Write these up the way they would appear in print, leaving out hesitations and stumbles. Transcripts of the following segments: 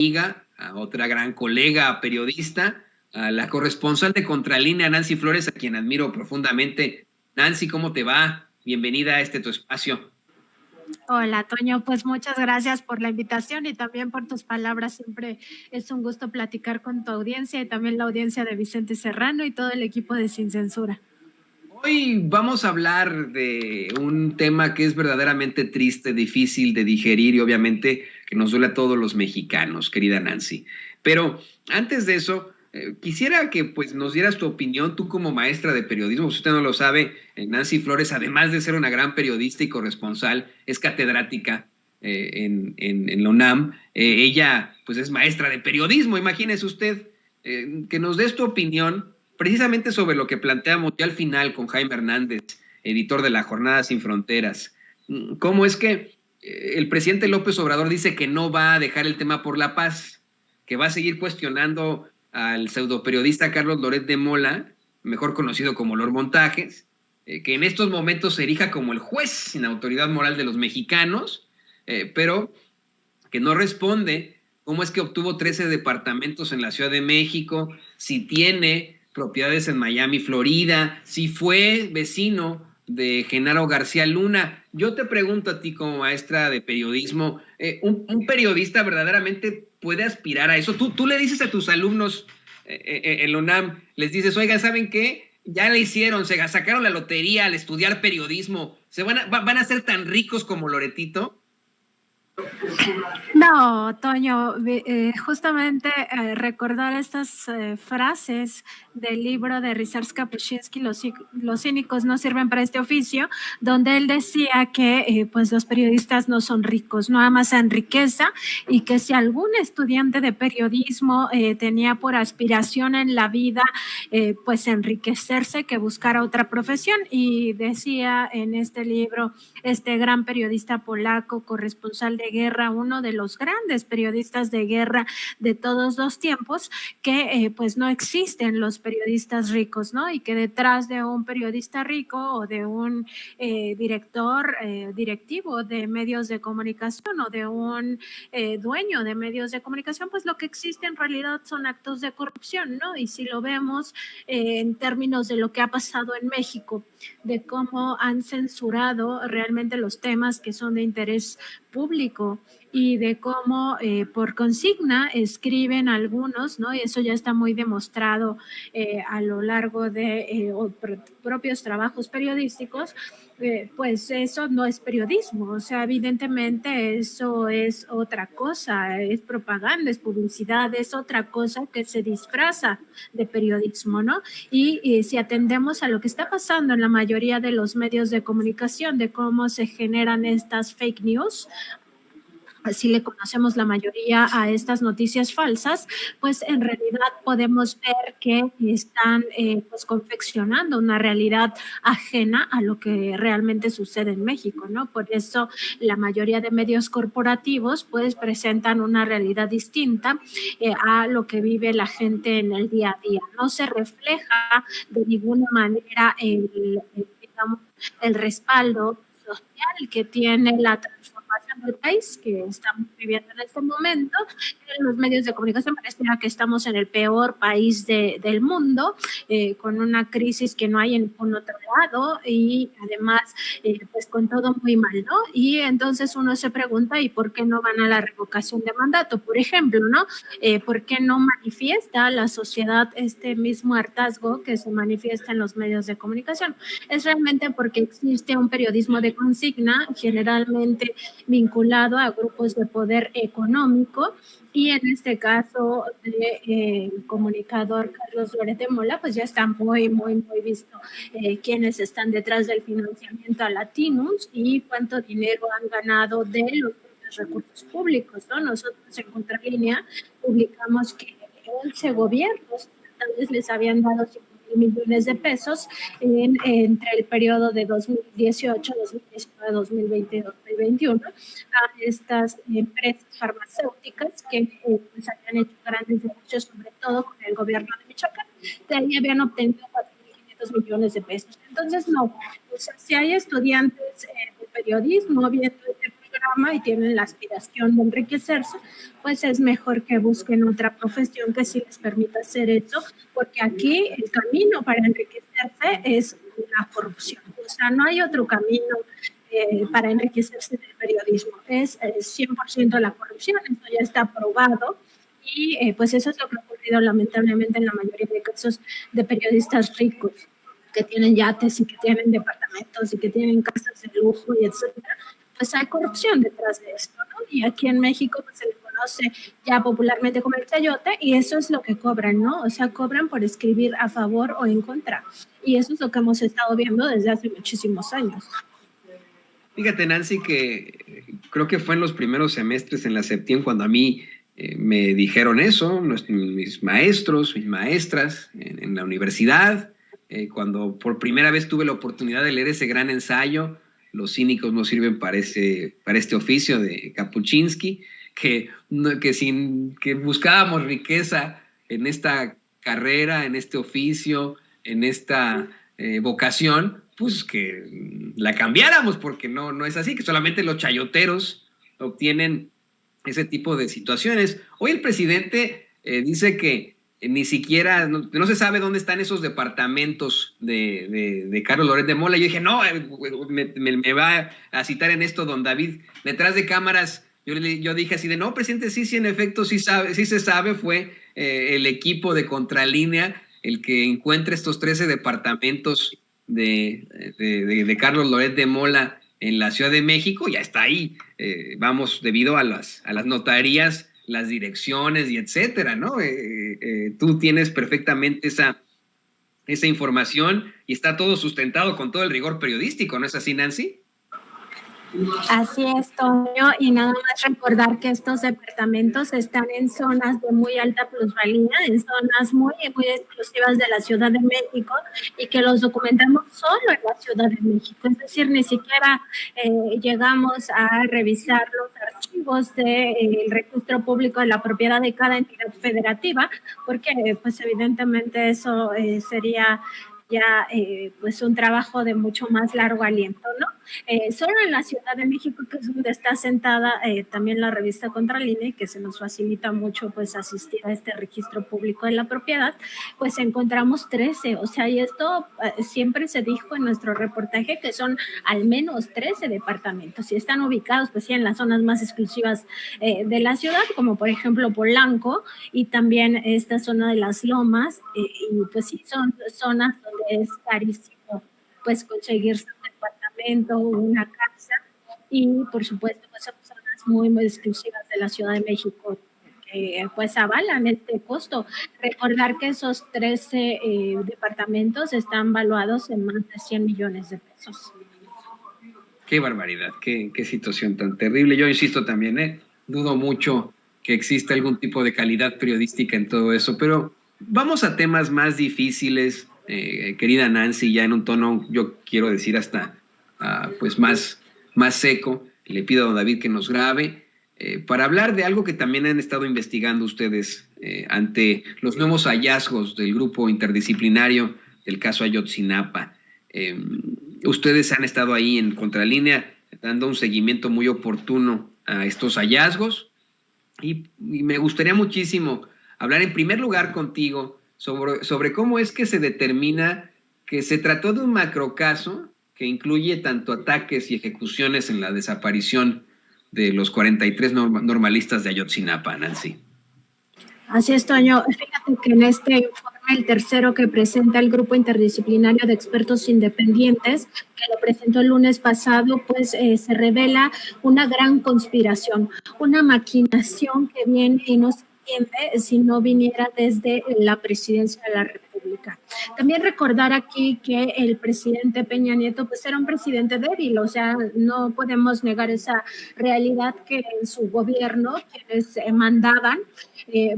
amiga, a otra gran colega periodista, a la corresponsal de Contralínea, Nancy Flores, a quien admiro profundamente. Nancy, ¿cómo te va? Bienvenida a tu espacio. Hola, Toño, pues muchas gracias por la invitación y también por tus palabras. Siempre es un gusto platicar con tu audiencia y también la audiencia de Vicente Serrano y todo el equipo de Sin Censura. Hoy vamos a hablar de un tema que es verdaderamente triste, difícil de digerir y obviamente que nos duele a todos los mexicanos, querida Nancy. Pero antes de eso, quisiera que pues nos dieras tu opinión, tú como maestra de periodismo. Si usted no lo sabe, Nancy Flores, además de ser una gran periodista y corresponsal, es catedrática en la UNAM. Ella pues es maestra de periodismo, imagínese usted. Que nos des tu opinión precisamente sobre lo que planteamos ya al final con Jaime Hernández, editor de La Jornada Sin Fronteras. ¿Cómo es que el presidente López Obrador dice que no va a dejar el tema por la paz, que va a seguir cuestionando al pseudoperiodista Carlos Loret de Mola, mejor conocido como Lord Montajes, que en estos momentos se erija como el juez sin autoridad moral de los mexicanos, pero que no responde cómo es que obtuvo 13 departamentos en la Ciudad de México, si tiene propiedades en Miami, Florida, si fue vecino de Genaro García Luna. Yo te pregunto a ti como maestra de periodismo, ¿un periodista verdaderamente puede aspirar a eso? Tú le dices a tus alumnos en la UNAM, les dices, oiga, ¿saben qué? Ya le hicieron, se sacaron la lotería al estudiar periodismo, ¿van a ser tan ricos como Loretito? No, Toño, justamente recordar estas frases del libro de Ryszard Kapuscinski, los cínicos no sirven para este oficio, donde él decía que pues los periodistas no son ricos, no amasan riqueza, y que si algún estudiante de periodismo tenía por aspiración en la vida pues enriquecerse, que buscara otra profesión. Y decía en este libro este gran periodista polaco, corresponsal de guerra, uno de los grandes periodistas de guerra de todos los tiempos, que pues no existen los periodistas ricos, ¿no? Y que detrás de un periodista rico o de un director, directivo de medios de comunicación o de un dueño de medios de comunicación, pues lo que existe en realidad son actos de corrupción, ¿no? Y si lo vemos en términos de lo que ha pasado en México, de cómo han censurado realmente los temas que son de interés público y de cómo por consigna escriben algunos, ¿no? Y eso ya está muy demostrado a lo largo de propios trabajos periodísticos, pues eso no es periodismo, o sea, evidentemente eso es otra cosa, es propaganda, es publicidad, es otra cosa que se disfraza de periodismo, ¿no? Y si atendemos a lo que está pasando en la mayoría de los medios de comunicación, de cómo se generan estas fake news, así le conocemos la mayoría a estas noticias falsas, pues en realidad podemos ver que están pues confeccionando una realidad ajena a lo que realmente sucede en México, ¿no? Por eso la mayoría de medios corporativos pues presentan una realidad distinta a lo que vive la gente en el día a día. No se refleja de ninguna manera digamos, el respaldo social que tiene la transformación del país que estamos viviendo en este momento. En los medios de comunicación pareciera que estamos en el peor país del mundo, con una crisis que no hay en ningún otro lado y además pues con todo muy mal, ¿no? Y entonces uno se pregunta, ¿y por qué no van a la revocación de mandato? Por ejemplo, ¿no? ¿Por qué no manifiesta la sociedad este mismo hartazgo que se manifiesta en los medios de comunicación? Es realmente porque existe un periodismo de consigna, generalmente vinculado a grupos de poder económico, y en este caso el comunicador Carlos Loret de Mola, pues ya está muy visto quiénes están detrás del financiamiento a Latinus y cuánto dinero han ganado de los recursos públicos, ¿no? Nosotros en Contralínea publicamos que 11 gobiernos estatales les habían dado 5,000 millones de pesos entre el periodo de 2018, 2019, 2020 y 2021 a estas empresas farmacéuticas que pues habían hecho grandes negocios, sobre todo con el gobierno de Michoacán. De ahí habían obtenido 4,500 millones de pesos. Entonces, no, o sea, si hay estudiantes de periodismo viendo este programa y tienen la aspiración de enriquecerse, pues es mejor que busquen otra profesión que sí les permita hacer eso, porque aquí el camino para enriquecerse es la corrupción. O sea, no hay otro camino para enriquecerse del periodismo. Es 100% la corrupción, esto ya está probado. Y pues eso es lo que ha ocurrido lamentablemente en la mayoría de casos de periodistas ricos que tienen yates y que tienen departamentos y que tienen casas de lujo y etcétera. Pues hay corrupción detrás de esto, ¿no? Y aquí en México pues se le conoce ya popularmente como el chayote y eso es lo que cobran, ¿no? O sea, cobran por escribir a favor o en contra. Y eso es lo que hemos estado viendo desde hace muchísimos años. Fíjate, Nancy, que creo que fue en los primeros semestres en la Septién cuando a mí me dijeron eso, mis maestros, mis maestras en la universidad, cuando por primera vez tuve la oportunidad de leer ese gran ensayo, Los cínicos no sirven para este oficio, de Kapuscinski, que buscábamos riqueza en esta carrera, en este oficio, en esta vocación, pues que la cambiáramos, porque no es así, que solamente los chayoteros obtienen ese tipo de situaciones. Hoy el presidente dice que ni siquiera, no se sabe dónde están esos departamentos de Carlos Loret de Mola. Yo dije, no, me va a citar en esto don David. Detrás de cámaras, yo dije así de, no, presidente, sí, en efecto, sí se sabe, fue el equipo de Contralínea el que encuentra estos 13 departamentos de Carlos Loret de Mola en la Ciudad de México. Ya está ahí, vamos, debido a las notarías, las direcciones y etcétera, ¿no? Tú tienes perfectamente esa información y está todo sustentado con todo el rigor periodístico, ¿no es así, Nancy? Así es, Toño, y nada más recordar que estos departamentos están en zonas de muy alta plusvalía, en zonas muy exclusivas de la Ciudad de México y que los documentamos solo en la Ciudad de México, es decir, ni siquiera llegamos a revisar los archivos del registro público de la propiedad de cada entidad federativa, porque pues evidentemente eso sería ya pues un trabajo de mucho más largo aliento, ¿no? Solo en la Ciudad de México, que es donde está sentada también la revista Contralínea, que se nos facilita mucho pues asistir a este registro público de la propiedad, pues encontramos 13, o sea, y esto siempre se dijo en nuestro reportaje que son al menos 13 departamentos y están ubicados pues sí en las zonas más exclusivas de la ciudad, como por ejemplo Polanco y también esta zona de las Lomas, y pues sí son zonas donde es carísimo pues conseguirse un departamento o una casa y por supuesto pues son zonas muy exclusivas de la Ciudad de México que pues avalan este costo. Recordar que esos 13 departamentos están valuados en más de 100 millones de pesos. Qué barbaridad, qué situación tan terrible. Yo insisto también, dudo mucho que exista algún tipo de calidad periodística en todo eso, pero vamos a temas más difíciles, querida Nancy, ya en un tono, yo quiero decir hasta pues más seco. Le pido a don David que nos grabe para hablar de algo que también han estado investigando ustedes ante los nuevos hallazgos del grupo interdisciplinario del caso Ayotzinapa. Ustedes han estado ahí en Contralínea dando un seguimiento muy oportuno a estos hallazgos y me gustaría muchísimo hablar en primer lugar contigo sobre cómo es que se determina que se trató de un macrocaso que incluye tanto ataques y ejecuciones en la desaparición de los 43 normalistas de Ayotzinapa, Nancy. Así es, Toño. Fíjate que en este informe, el tercero que presenta el Grupo Interdisciplinario de Expertos Independientes, que lo presentó el lunes pasado, pues se revela una gran conspiración, una maquinación que viene y no se entiende si no viniera desde la presidencia de la República. También recordar aquí que el presidente Peña Nieto pues era un presidente débil, o sea, no podemos negar esa realidad que en su gobierno quienes mandaban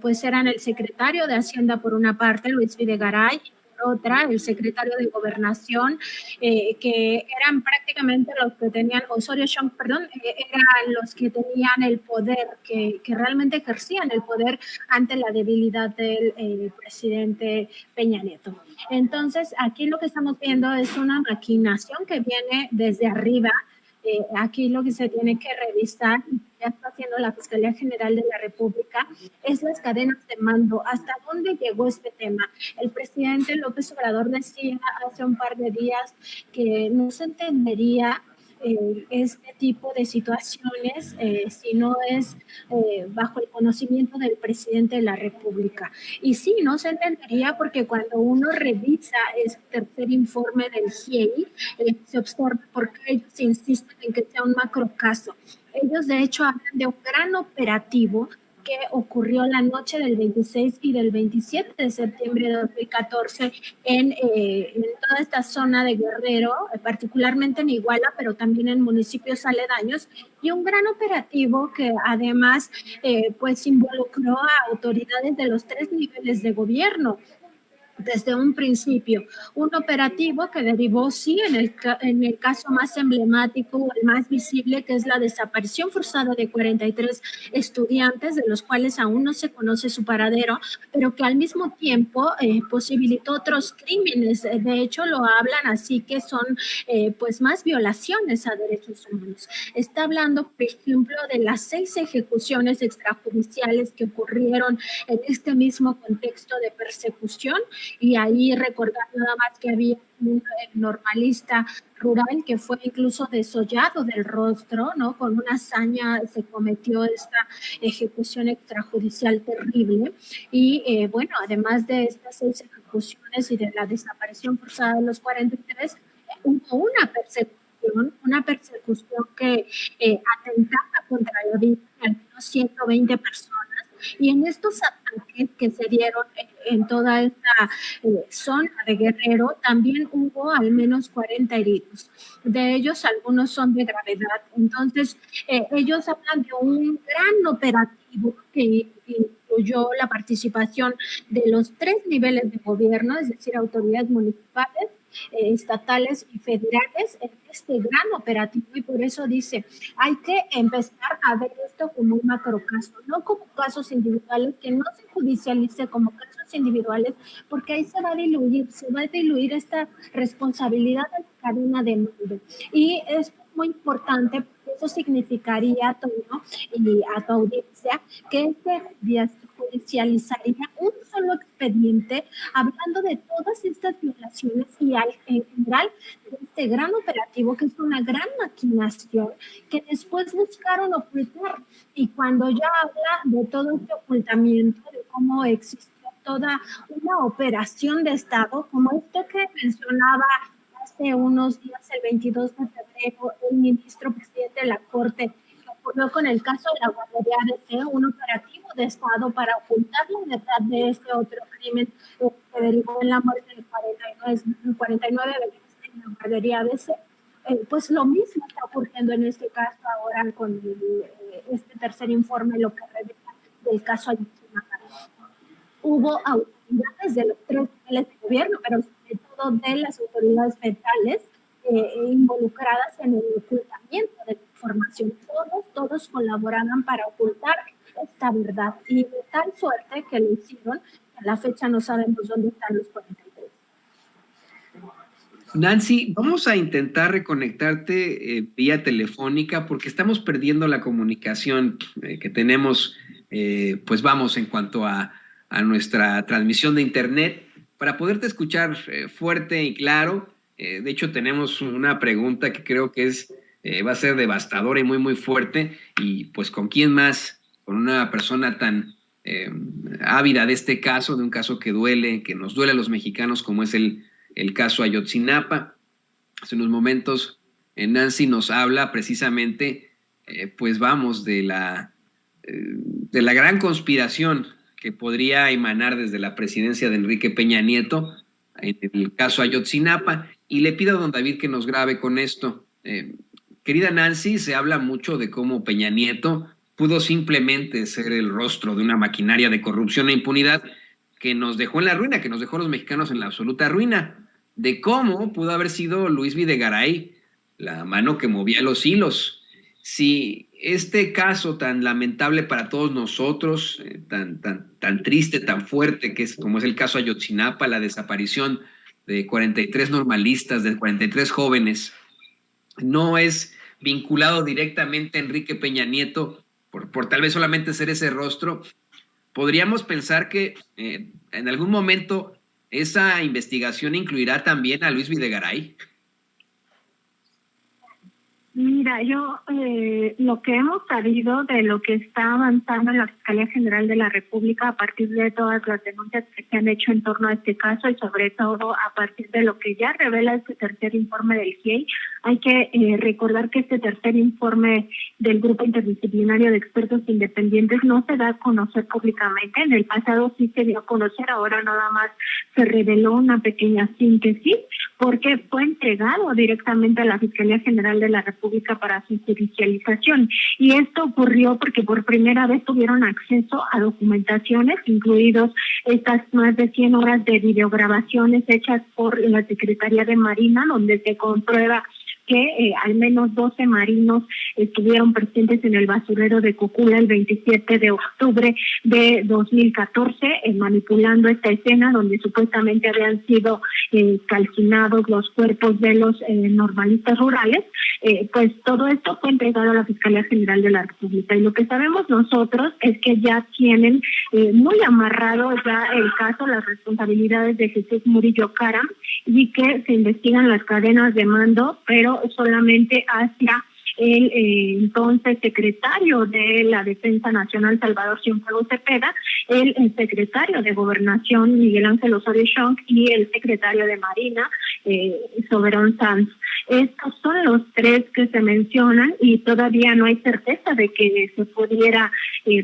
pues eran el secretario de Hacienda por una parte, Luis Videgaray, por otra, el secretario de Gobernación, que eran prácticamente los que tenían, Osorio Chong, perdón, eran los que tenían el poder, que realmente ejercían el poder ante la debilidad del presidente Peña Nieto. Entonces, aquí lo que estamos viendo es una maquinación que viene desde arriba, Aquí lo que se tiene que revisar, y ya está haciendo la Fiscalía General de la República, es las cadenas de mando. ¿Hasta dónde llegó este tema? El presidente López Obrador decía hace un par de días que no se entendería este tipo de situaciones si no es bajo el conocimiento del presidente de la República. Y sí, no se entendería porque cuando uno revisa este tercer informe del GIEI, se observa por qué ellos insisten en que sea un macrocaso. Ellos de hecho hablan de un gran operativo que ocurrió la noche del 26 y del 27 de septiembre de 2014 en toda esta zona de Guerrero, particularmente en Iguala, pero también en municipios aledaños, y un gran operativo que además pues involucró a autoridades de los 3 niveles de gobierno desde un principio. Un operativo que derivó, sí, en el caso más emblemático, el más visible, que es la desaparición forzada de 43 estudiantes, de los cuales aún no se conoce su paradero, pero que al mismo tiempo posibilitó otros crímenes. De hecho, lo hablan así que son pues más violaciones a derechos humanos. Está hablando, por ejemplo, de las 6 ejecuciones extrajudiciales que ocurrieron en este mismo contexto de persecución. Y ahí recordar nada más que había un normalista rural que fue incluso desollado del rostro, ¿no? Con una hazaña se cometió esta ejecución extrajudicial terrible. Y bueno, además de estas 6 ejecuciones y de la desaparición forzada de los 43, hubo una persecución que atentaba contra la vida de al menos 120 personas. Y en estos ataques que se dieron en toda esta zona de Guerrero, también hubo al menos 40 heridos. De ellos, algunos son de gravedad. Entonces, ellos hablan de un gran operativo que incluyó la participación de los 3 niveles de gobierno, es decir, autoridades municipales, estatales y federales en este gran operativo, y por eso dice, hay que empezar a ver esto como un macrocaso, no como casos individuales, que no se judicialice como casos individuales, porque ahí se va a diluir esta responsabilidad de la cadena de mando. Y es muy importante, porque eso significaría, Toño, y a tu audiencia, que se judicializaría un solo expediente hablando de todas estas violaciones y en general de este gran operativo, que es una gran maquinación que después buscaron ocultar. Y cuando ya habla de todo este ocultamiento, de cómo existió toda una operación de Estado, como esto que mencionaba hace unos días, el 22 de febrero, el ministro presidente de la Corte, que ocurrió con el caso de la guardería ABC, un operativo de Estado para ocultar la verdad de este otro crimen que derivó en la muerte de 49 bebés en la guardería ABC. Pues lo mismo está ocurriendo en este caso ahora con este tercer informe, lo que revela del caso Ayotzinapa. Hubo autoridades de los 3 niveles de gobierno, pero sobre todo de las autoridades federales involucradas en el ocultamiento de la información. Todos colaboraban para ocultar esta verdad, y de tal suerte que lo hicieron, que a la fecha no sabemos dónde están los 43. Nancy, vamos a intentar reconectarte vía telefónica porque estamos perdiendo la comunicación que tenemos, pues vamos, en cuanto a nuestra transmisión de internet, para poderte escuchar fuerte y claro. De hecho, tenemos una pregunta que creo que va a ser devastadora y muy, muy fuerte, y pues ¿con quién más? Con una persona tan ávida de este caso, de un caso que duele, que nos duele a los mexicanos, como es el caso Ayotzinapa. Hace unos momentos Nancy nos habla precisamente, pues vamos, de la gran conspiración que podría emanar desde la presidencia de Enrique Peña Nieto en el caso Ayotzinapa, y le pido a don David que nos grabe con esto. Querida Nancy, se habla mucho de cómo Peña Nieto pudo simplemente ser el rostro de una maquinaria de corrupción e impunidad que nos dejó en la ruina, que nos dejó a los mexicanos en la absoluta ruina, de cómo pudo haber sido Luis Videgaray la mano que movía los hilos. Si este caso tan lamentable para todos nosotros, tan triste, tan fuerte, como es el caso Ayotzinapa, la desaparición de 43 normalistas, de 43 jóvenes, no es vinculado directamente a Enrique Peña Nieto, por tal vez solamente ser ese rostro, podríamos pensar que en algún momento esa investigación incluirá también a Luis Videgaray. Mira, yo lo que hemos sabido de lo que está avanzando en la Fiscalía General de la República a partir de todas las denuncias que se han hecho en torno a este caso y sobre todo a partir de lo que ya revela este tercer informe del GIEI, hay que recordar que este tercer informe del Grupo Interdisciplinario de Expertos Independientes no se da a conocer públicamente. En el pasado sí se dio a conocer, ahora nada más se reveló una pequeña síntesis porque fue entregado directamente a la Fiscalía General de la República para su judicialización. Y esto ocurrió porque por primera vez tuvieron acceso a documentaciones, incluidos estas más de 100 horas de videograbaciones hechas por la Secretaría de Marina, donde se comprueba que al menos 12 marinos estuvieron presentes en el basurero de Cocula el 27 de octubre de 2014, manipulando esta escena donde supuestamente habían sido calcinados los cuerpos de los normalistas rurales. Pues todo esto fue entregado a la Fiscalía General de la República. Y lo que sabemos nosotros es que ya tienen muy amarrado ya el caso, las responsabilidades de Jesús Murillo Caram, y que se investigan las cadenas de mando, pero solamente hacia el entonces secretario de la Defensa Nacional, Salvador Cienfuegos Cepeda, el secretario de Gobernación, Miguel Ángel Osorio Chong, y el secretario de Marina, Soberón Sanz. Estos son los tres que se mencionan y todavía no hay certeza de que se pudiera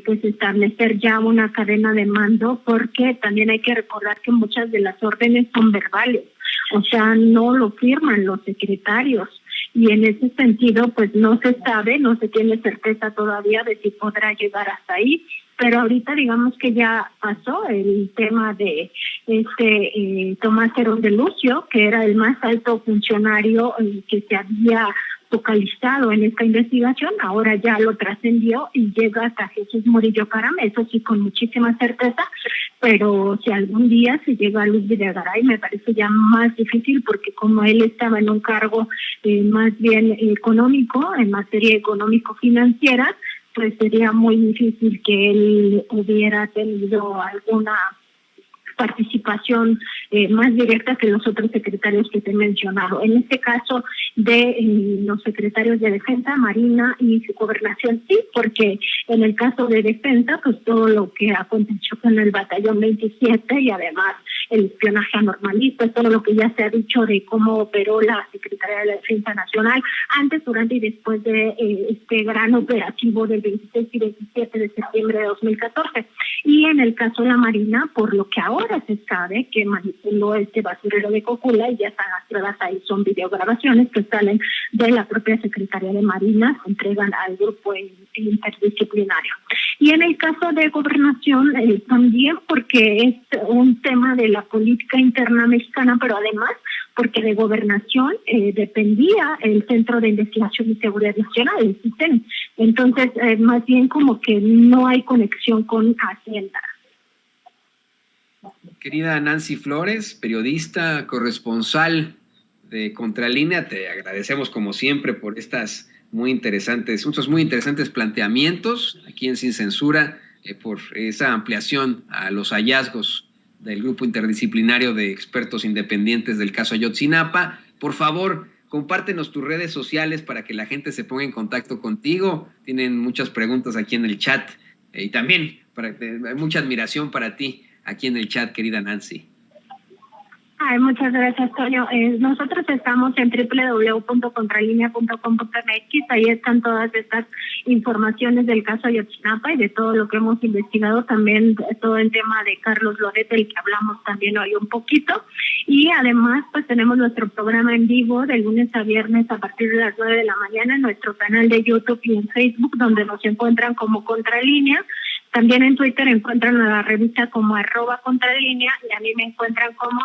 pues establecer ya una cadena de mando, porque también hay que recordar que muchas de las órdenes son verbales, o sea, no lo firman los secretarios. Y en ese sentido, pues no se sabe, no se tiene certeza todavía de si podrá llegar hasta ahí, pero ahorita digamos que ya pasó el tema de Tomás Herón de Lucio, que era el más alto funcionario que se había focalizado en esta investigación, ahora ya lo trascendió y llega hasta Jesús Murillo Caram, eso sí con muchísima certeza, pero si algún día se llega a Luis Videgaray me parece ya más difícil, porque como él estaba en un cargo más bien económico, en materia económico-financiera, pues sería muy difícil que él hubiera tenido alguna participación más directa que los otros secretarios que te he mencionado. En este caso de los secretarios de Defensa, Marina y Gobernación, sí, porque en el caso de Defensa, pues todo lo que aconteció con el Batallón 27 y además el espionaje anormalista, todo lo que ya se ha dicho de cómo operó la Secretaría de la Defensa Nacional antes, durante y después de este gran operativo del 26 y 27 de septiembre de 2014. Y en el caso de la Marina, por lo que ahora se sabe que manipuló este basurero de Cocula, y ya están las pruebas ahí, son videograbaciones que salen de la propia Secretaría de Marina, se entregan al grupo interdisciplinario. Y en el caso de Gobernación, también porque es un tema de la política interna mexicana, pero además porque de Gobernación dependía el Centro de Investigación y Seguridad Nacional, el CISEN. Entonces, más bien como que no hay conexión con Hacienda. Querida Nancy Flores, periodista, corresponsal de Contralínea, te agradecemos como siempre por estos muy interesantes planteamientos aquí en Sin Censura, por esa ampliación a los hallazgos del Grupo Interdisciplinario de Expertos Independientes del caso Ayotzinapa. Por favor, compártenos tus redes sociales para que la gente se ponga en contacto contigo. Tienen muchas preguntas aquí en el chat y también hay mucha admiración para ti aquí en el chat, querida Nancy. Ay, muchas gracias, Toño. Nosotros estamos en www.contralinea.com.mx, ahí están todas estas informaciones del caso Ayotzinapa y de todo lo que hemos investigado, también todo el tema de Carlos Loret, del que hablamos también hoy un poquito, y además pues tenemos nuestro programa en vivo de lunes a viernes a partir de las 9 de la mañana en nuestro canal de YouTube y en Facebook, donde nos encuentran como Contralínea. También en Twitter encuentran a la revista como @Contralínea y a mí me encuentran como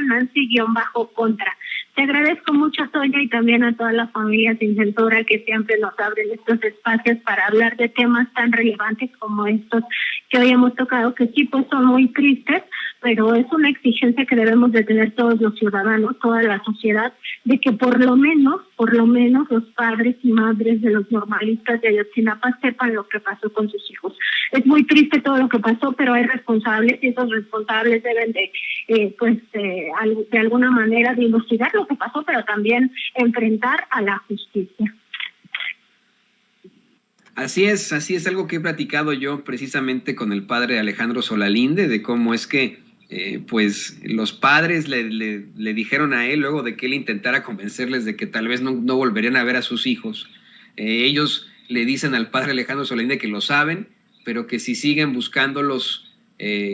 @Nancy_Contra. Te agradezco mucho, Toña, y también a toda la familia Sin Censura que siempre nos abren estos espacios para hablar de temas tan relevantes como estos que hoy hemos tocado, que sí pues son muy tristes, pero es una exigencia que debemos de tener todos los ciudadanos, toda la sociedad, de que por lo menos los padres y madres de los normalistas de Ayotzinapa sepan lo que pasó con sus hijos. Es muy triste todo lo que pasó, pero hay responsables y esos responsables deben de alguna manera de investigar lo que pasó, pero también enfrentar a la justicia. Así es algo que he platicado yo precisamente con el padre Alejandro Solalinde, de cómo es que pues los padres le dijeron a él, luego de que él intentara convencerles de que tal vez no volverían a ver a sus hijos, ellos le dicen al padre Alejandro Solalinde que lo saben, pero que si siguen buscándolos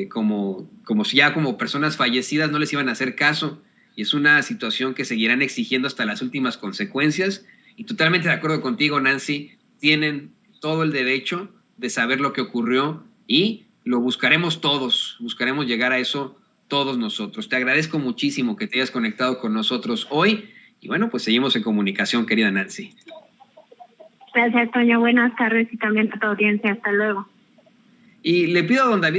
como si ya como personas fallecidas no les iban a hacer caso, y es una situación que seguirán exigiendo hasta las últimas consecuencias. Y totalmente de acuerdo contigo, Nancy, tienen todo el derecho de saber lo que ocurrió y lo buscaremos todos, buscaremos llegar a eso todos nosotros. Te agradezco muchísimo que te hayas conectado con nosotros hoy y bueno, pues seguimos en comunicación, querida Nancy. Gracias, Toño. Buenas tardes y también a tu audiencia. Hasta luego. Y le pido a don David